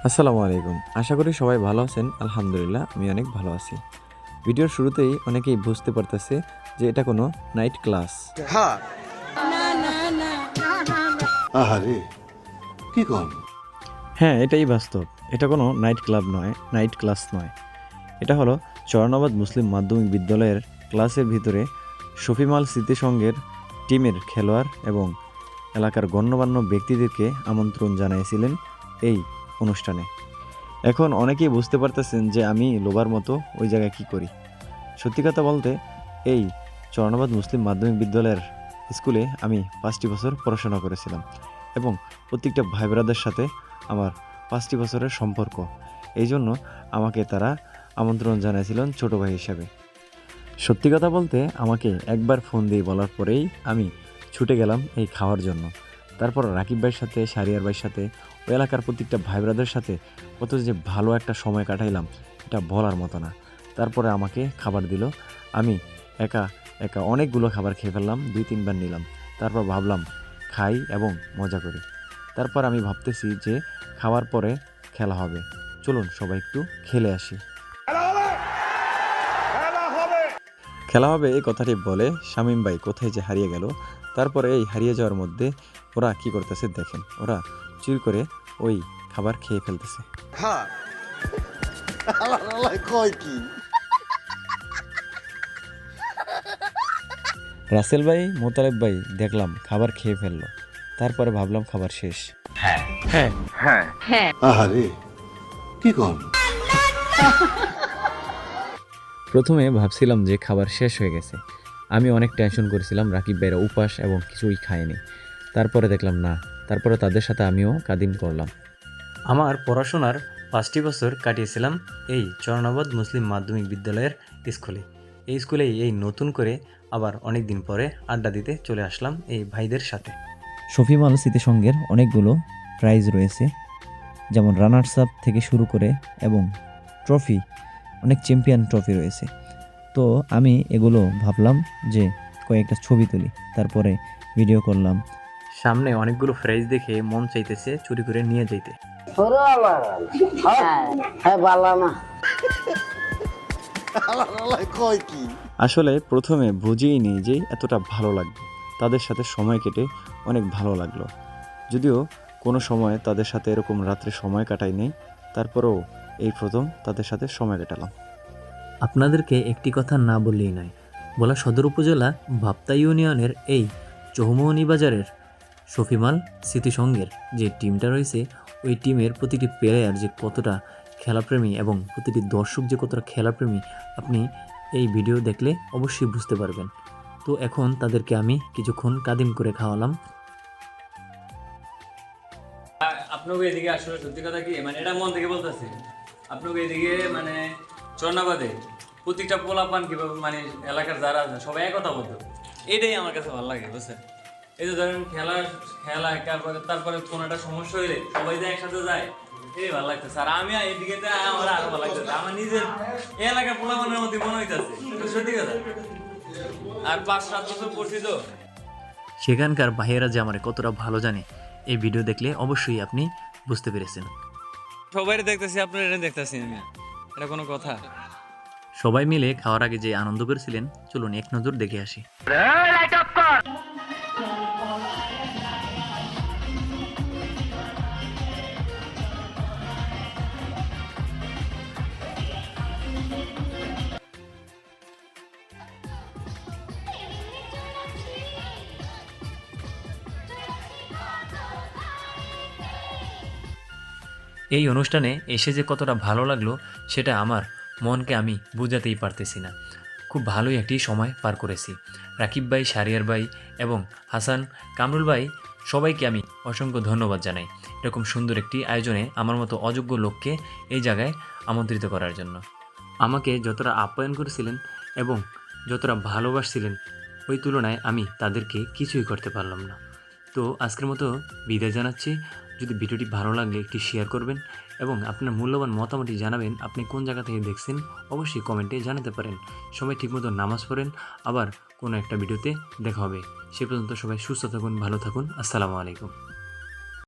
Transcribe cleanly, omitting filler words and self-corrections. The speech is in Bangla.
আসসালামু আলাইকুম। আশা করি সবাই ভালো আছেন। আলহামদুলিল্লাহ আমি অনেক ভালো আছি। ভিডিওর শুরুতেই অনেকেই বুঝতে পারতেছে যে এটা কোনো নাইট ক্লাস। আহারে, কি কন? হ্যাঁ, এটাই বাস্তব। এটা কোনো নাইট ক্লাব নয়, নাইট ক্লাস নয়। এটা হলো চরনাবাদ মুসলিম মাধ্যমিক বিদ্যালয়ের ক্লাসের ভিতরে শফিমাল স্মৃতিসংঘের টিমের খেলোয়াড় এবং এলাকার গণ্যমান্য ব্যক্তিদেরকে আমন্ত্রণ জানিয়েছিলেন এই অনুষ্ঠানে। এখন অনেকেই বুঝতে পারতেছেন যে আমি লোবার মতো ওই জায়গায় কি করি। সত্যি কথা বলতে এই চরনাবাদ মুসলিম মাধ্যমিক বিদ্যালয়ের স্কুলে আমি 5টি বছর পড়াশোনা করেছিলাম এবং প্রত্যেকটা ভাই ব্রাদার সাথে আমার 5টি বছরের সম্পর্ক। এই জন্য আমাকে তারা আমন্ত্রণ জানিয়েছিলেন ছোটো ভাই হিসাবে। সত্যি কথা বলতে আমাকে একবার ফোন দিয়ে বলার পরেই আমি ছুটে গেলাম এই খাওয়ার জন্য। তারপর রাকিব ভাইয়ের সাথে, শাহরিয়ার ভাইয়ের সাথে, ওই এলাকার প্রত্যেকটা ভাই ব্রাদারের সাথে কত যে ভালো একটা সময় কাটাইলাম এটা বলার মতো না। তারপরে আমাকে খাবার দিল। আমি একা একা অনেকগুলো খাবার খেয়ে ফেললাম, 2-3 বার নিলাম। তারপর ভাবলাম খাই এবং মজা করি। তারপর আমি ভাবতেছি যে খাওয়ার পরে খেলা হবে, চলুন সবাই একটু খেলে আসি। খেলা হবে এই কথাটি বলে শামীম ভাই কোথায় যে হারিয়ে গেল। তারপরে এই হারিয়ে যাওয়ার মধ্যে ওরা কি করতেছে দেখেন, ওরা চুরি করে ওই খাবার খেয়ে ফেলতেছে। কয় কি? রাসেল ভাই, মোতালেব ভাই দেখলাম খাবার খেয়ে ফেললো। তারপরে ভাবলাম খাবার শেষ। আহারে, কি কন? প্রথমে ভাবছিলাম যে খাবার শেষ হয়ে গেছে। আমি অনেক টেনশন করেছিলাম, রাকিব ভাইরা উপাস এবং কিছুই খায়নি। তারপরে দেখলাম না, তারপরে তাদের সাথে আমিও কাদিম করলাম। আমার পড়াশোনার 5টি বছর কাটিয়েছিলাম এই চরনাবাদ মুসলিম মাধ্যমিক বিদ্যালয়ের স্কুলে। এই স্কুলেই এই নতুন করে আবার অনেক দিন পরে আড্ডা দিতে চলে আসলাম এই ভাইদের সাথে। শফিমাল স্মৃতিসংঘের অনেকগুলো প্রাইজ রয়েছে, যেমন রানার্স আপ থেকে শুরু করে এবং ট্রফি, অনেক চ্যাম্পিয়ন ট্রফি রয়েছে। তো আমি এগুলো ভাবলাম যে কয়েকটা ছবি তুলি, তারপরে ভিডিও করলাম। সামনে অনেকগুলো প্রাইজ দেখে মন চাইতেছে চুরি করে নিয়ে যাইতে। কয় কি? আসলে প্রথমে বুঝিনি যে এতটা ভালো লাগবে। তাদের সাথে সময় কেটে অনেক ভালো লাগলো, যদিও কোনো সময় তাদের সাথে এরকম রাত্রে সময় কাটাই নেই। তারপরেও এই প্রথম তাদের সাথে সময় কাটালাম। আপনাদেরকে একটি কথা না বললেই নয়, ভোলা সদর উপজেলা ভাপ্তা ইউনিয়নের এই চৌমোহনী বাজারের শফিমাল স্মৃতিসংঘের যে টিমটা রয়েছে, ওই টিমের প্রতিটি প্লেয়ার যে কতটা খেলাপ্রেমী এবং প্রতিটি দর্শক যে কতটা খেলাপ্রেমী আপনি এই ভিডিও দেখলে অবশ্যই বুঝতে পারবেন। তো এখন তাদেরকে আমি কিছুক্ষণ কাদিম করে খাওয়ালাম। আপনাকে এদিকে আসলে সত্যি কথা কি মানে এটা মন থেকে বলতেছি, আপনাকে এদিকে মানে চরনাবাদে প্রত্যেকটা পোলাপান কিভাবে মানে এলাকার যারা আছে সবাই এক কথা বলতো, এটাই আমার কাছে ভালো লাগে বুঝছেন। এই যে ধরেন খেলা তারপরে কোনো একটা সমস্যা হইলে সবাই যে একসাথে যায়, এই ভালো লাগতেছে। আর আমি এদিকে আমার আরো ভালো লাগতেছে, আমার নিজের এই এলাকার পোলাপানের মধ্যে মনে হইতেছে সত্যি কথা। আর 5-7 বছর পড়ছি তো, সেখানকার ভাইয়েরা যে আমার কতটা ভালো জানে এই ভিডিও দেখলে অবশ্যই আপনি বুঝতে পেরেছেন। সবাই দেখতেছি, আপনার এটা দেখতেছি আমি, এটা কোনো কথা? সবাই মিলে খাওয়ার আগে যে আনন্দ করেছিলেন, চলুন এক নজর দেখে আসি। এই অনুষ্ঠানে এসে যে কতটা ভালো লাগলো সেটা আমার মনকে আমি বোঝাতেই পারতেছি না। খুব ভালোই একটি সময় পার করেছি। রাকিব ভাই, শাহরিয়ার ভাই এবং হাসান, কামরুল ভাই সবাইকে আমি অসংখ্য ধন্যবাদ জানাই এরকম সুন্দর একটি আয়োজনে আমার মতো অযোগ্য লোককে এই জায়গায় আমন্ত্রিত করার জন্য। আমাকে যতটা আপ্যায়ন করেছিলেন এবং যতটা ভালোবাসছিলেন, ওই তুলনায় আমি তাদেরকে কিছুই করতে পারলাম না। তো আজকের মতো বিদায় জানাচ্ছি। যদি ভিডিওটি ভালো লাগলে একটি শেয়ার করবেন এবং আপনার মূল্যবান মতামতটি জানাবেন। আপনি কোন জায়গা থেকে দেখছেন অবশ্যই কমেন্টে জানাতে পারেন। সবাই ঠিকমতো নামাজ পড়েন, আবার কোনো একটা ভিডিওতে দেখা হবে। সে পর্যন্ত সবাই সুস্থ থাকুন, ভালো থাকুন। আসসালামু আলাইকুম।